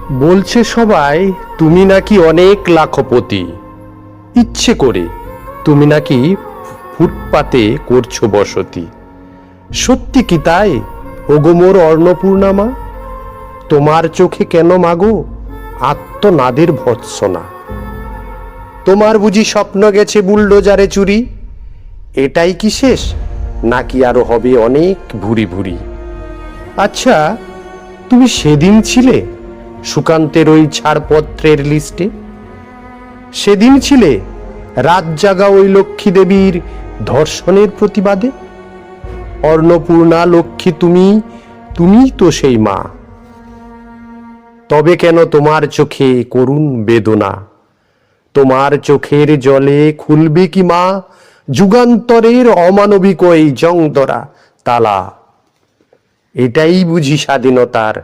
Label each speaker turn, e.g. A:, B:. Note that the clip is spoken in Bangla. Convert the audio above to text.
A: বলছে সবাই তুমি নাকি অনেক লাখপতি, ইচ্ছে করে তুমি নাকি ফুটপাতে করছো বসতি। সত্যি কি তাই ওগো মোর অন্নপূর্ণামা? তোমার চোখে কেন মাগো আত্মনাদের ভৎসনা? তোমার বুঝি স্বপ্ন গেছে বুলডোজারে চুরি? এটাই কি শেষ, নাকি আরো হবে অনেক ভুরি ভুরি? আচ্ছা, তুমি সেদিন ছিলে সুকান্তের ওই ছাড়পত্রের লিস্টে? সেদিন ছিলে রাত জাগা ওই লক্ষ্মী দেবীর ধর্ষণের প্রতিবাদে? অন্নপূর্ণা লক্ষ্মী তুমি, তুমিই তো সেই মা। তবে কেন তোমার চোখে করুণ বেদনা? তোমার চোখের জলে খুলবে কি মা যুগান্তরের অমানবিক ওই জংদরা তালা? এটাই বুঝি স্বাধীনতার